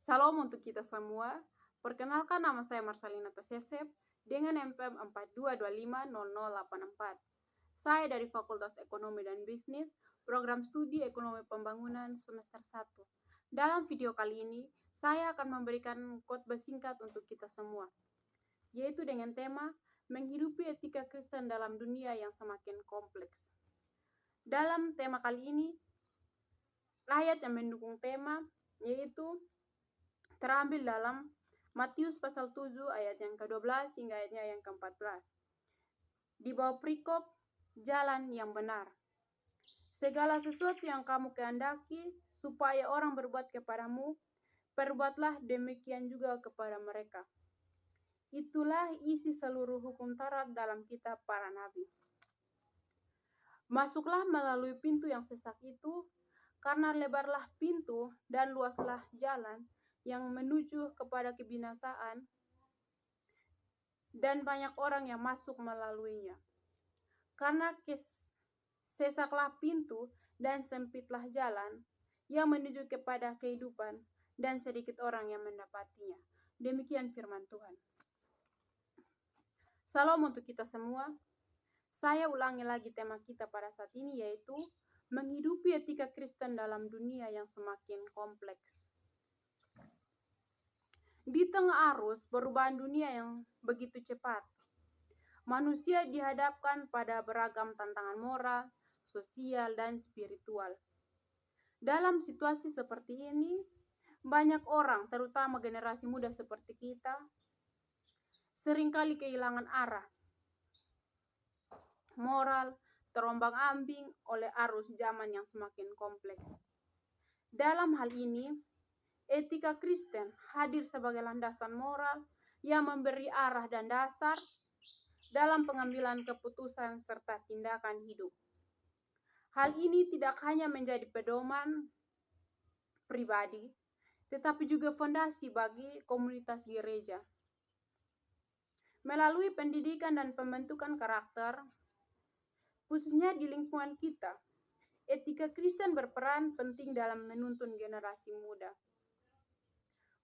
Salam untuk kita semua. Perkenalkan, nama saya Marcelina Tasesep dengan NPM 42250084. Saya dari Fakultas Ekonomi dan Bisnis, Program Studi Ekonomi Pembangunan semester 1. Dalam video kali ini, saya akan memberikan khotbah singkat untuk kita semua, yaitu dengan tema menghidupi etika Kristen dalam dunia yang semakin kompleks. Dalam tema kali ini, ayat yang mendukung tema yaitu terambil dalam Matius pasal 7 ayat yang ke-12 hingga ayatnya yang ke-14. Di bawah perikop jalan yang benar. Segala sesuatu yang kamu kehendaki supaya orang berbuat kepadamu, perbuatlah demikian juga kepada mereka. Itulah isi seluruh hukum Taurat dalam kitab para nabi. Masuklah melalui pintu yang sesak itu, karena lebarlah pintu dan luaslah jalan yang menuju kepada kebinasaan, dan banyak orang yang masuk melaluinya. Karena sesaklah pintu dan sempitlah jalan yang menuju kepada kehidupan, dan sedikit orang yang mendapatinya. Demikian firman Tuhan. Salam untuk kita semua. Saya ulangi lagi tema kita pada saat ini, yaitu menghidupi etika Kristen dalam dunia yang semakin kompleks. Di tengah arus perubahan dunia yang begitu cepat, manusia dihadapkan pada beragam tantangan moral, sosial, dan spiritual. Dalam situasi seperti ini, banyak orang, terutama generasi muda seperti kita, seringkali kehilangan arah moral, terombang-ambing oleh arus zaman yang semakin kompleks. Dalam hal ini, etika Kristen hadir sebagai landasan moral yang memberi arah dan dasar dalam pengambilan keputusan serta tindakan hidup. Hal ini tidak hanya menjadi pedoman pribadi, tetapi juga fondasi bagi komunitas gereja. Melalui pendidikan dan pembentukan karakter, khususnya di lingkungan kita, etika Kristen berperan penting dalam menuntun generasi muda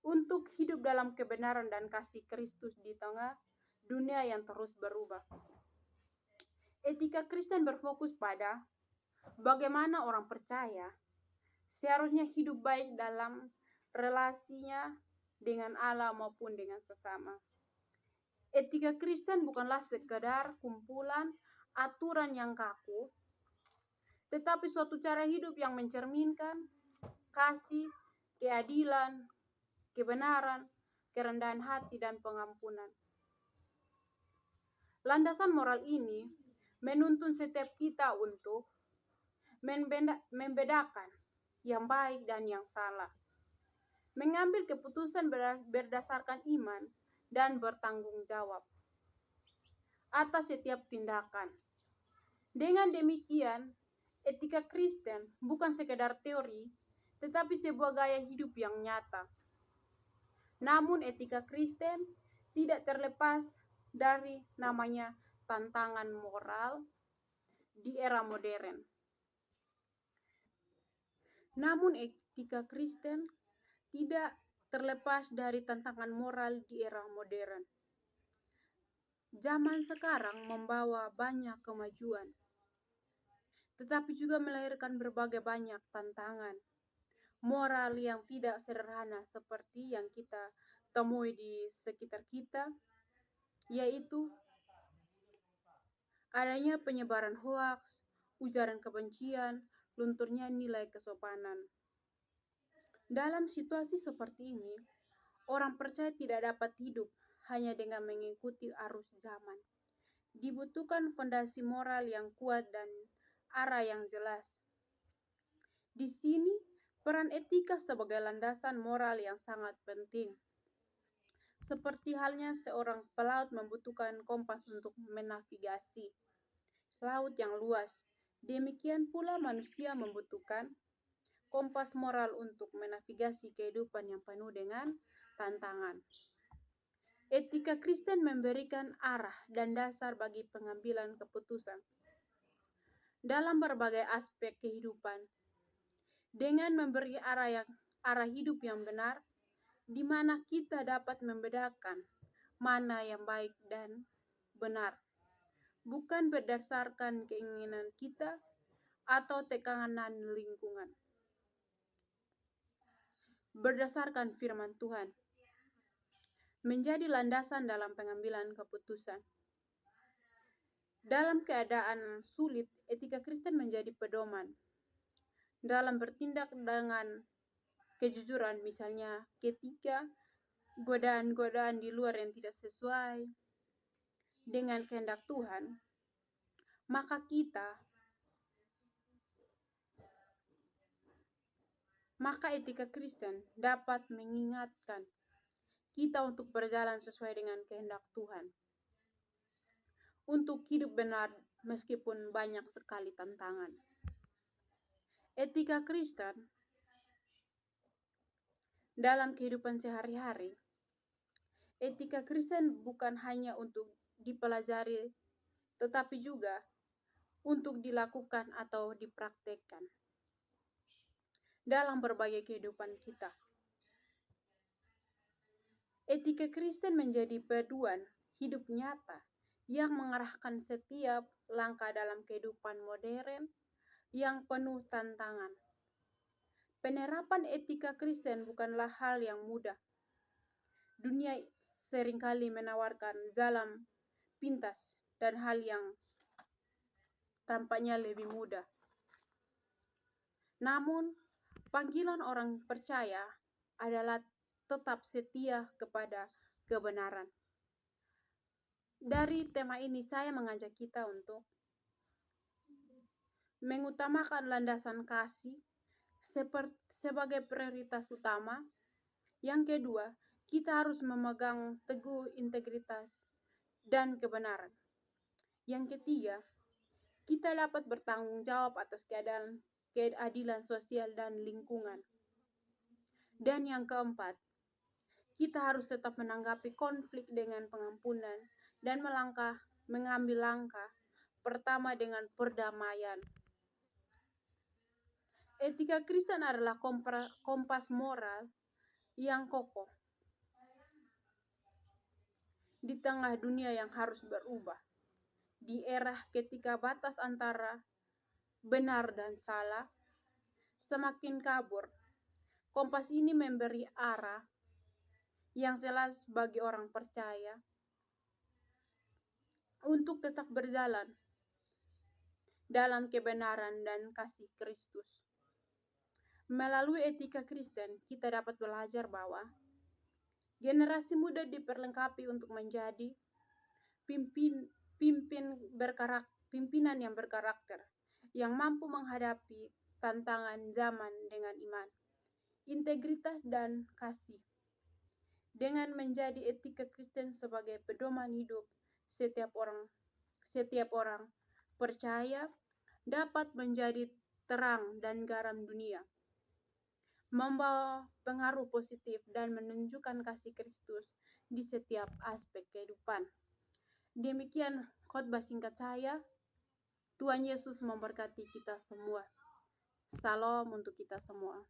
untuk hidup dalam kebenaran dan kasih Kristus di tengah dunia yang terus berubah. Etika Kristen berfokus pada bagaimana orang percaya seharusnya hidup baik dalam relasinya dengan Allah maupun dengan sesama. Etika Kristen bukanlah sekedar kumpulan aturan yang kaku, tetapi suatu cara hidup yang mencerminkan kasih, keadilan, kebenaran, kerendahan hati, dan pengampunan. Landasan moral ini menuntun setiap kita untuk membedakan yang baik dan yang salah, mengambil keputusan berdasarkan iman, dan bertanggung jawab atas setiap tindakan. Dengan demikian, etika Kristen bukan sekedar teori, tetapi sebuah gaya hidup yang nyata. Namun etika Kristen tidak terlepas dari namanya tantangan moral di era modern. Namun etika Kristen tidak terlepas dari tantangan moral di era modern. Zaman sekarang membawa banyak kemajuan, tetapi juga melahirkan berbagai banyak tantangan moral yang tidak sederhana seperti yang kita temui di sekitar kita, yaitu adanya penyebaran hoaks, ujaran kebencian, lunturnya nilai kesopanan. Dalam situasi seperti ini, orang percaya tidak dapat hidup hanya dengan mengikuti arus zaman. Dibutuhkan fondasi moral yang kuat dan arah yang jelas. Di sini, peran etika sebagai landasan moral yang sangat penting. Seperti halnya seorang pelaut membutuhkan kompas untuk menavigasi laut yang luas, demikian pula manusia membutuhkan kompas moral untuk menavigasi kehidupan yang penuh dengan tantangan. Etika Kristen memberikan arah dan dasar bagi pengambilan keputusan dalam berbagai aspek kehidupan. Dengan memberi arah hidup yang benar, di mana kita dapat membedakan mana yang baik dan benar, bukan berdasarkan keinginan kita atau tekanan lingkungan. Berdasarkan firman Tuhan, menjadi landasan dalam pengambilan keputusan. Dalam keadaan sulit, etika Kristen menjadi pedoman dalam bertindak dengan kejujuran, misalnya ketika godaan-godaan di luar yang tidak sesuai dengan kehendak Tuhan, maka etika Kristen dapat mengingatkan kita untuk berjalan sesuai dengan kehendak Tuhan, untuk hidup benar meskipun banyak sekali tantangan. Etika Kristen dalam kehidupan sehari-hari, etika Kristen bukan hanya untuk dipelajari, tetapi juga untuk dilakukan atau dipraktekkan dalam berbagai kehidupan kita. Etika Kristen menjadi pedoman hidup nyata yang mengarahkan setiap langkah dalam kehidupan modern yang penuh tantangan. Penerapan etika Kristen bukanlah hal yang mudah. Dunia seringkali menawarkan jalan pintas dan hal yang tampaknya lebih mudah. Namun, panggilan orang percaya adalah tetap setia kepada kebenaran. Dari tema ini, saya mengajak kita untuk mengutamakan landasan kasih sebagai prioritas utama. Yang kedua, kita harus memegang teguh integritas dan kebenaran. Yang ketiga, kita dapat bertanggung jawab atas keadilan sosial dan lingkungan. Dan yang keempat, kita harus tetap menanggapi konflik dengan pengampunan dan mengambil langkah pertama dengan perdamaian. Etika Kristen adalah kompas moral yang kokoh di tengah dunia yang harus berubah. Di era ketika batas antara benar dan salah semakin kabur, kompas ini memberi arah yang jelas bagi orang percaya untuk tetap berjalan dalam kebenaran dan kasih Kristus. Melalui etika Kristen, kita dapat belajar bahwa generasi muda diperlengkapi untuk menjadi pimpinan yang berkarakter, yang mampu menghadapi tantangan zaman dengan iman, integritas, dan kasih. Dengan menjadi etika Kristen sebagai pedoman hidup, setiap orang percaya dapat menjadi terang dan garam dunia, membawa pengaruh positif dan menunjukkan kasih Kristus di setiap aspek kehidupan. Demikian khotbah singkat saya. Tuhan Yesus memberkati kita semua. Salam untuk kita semua.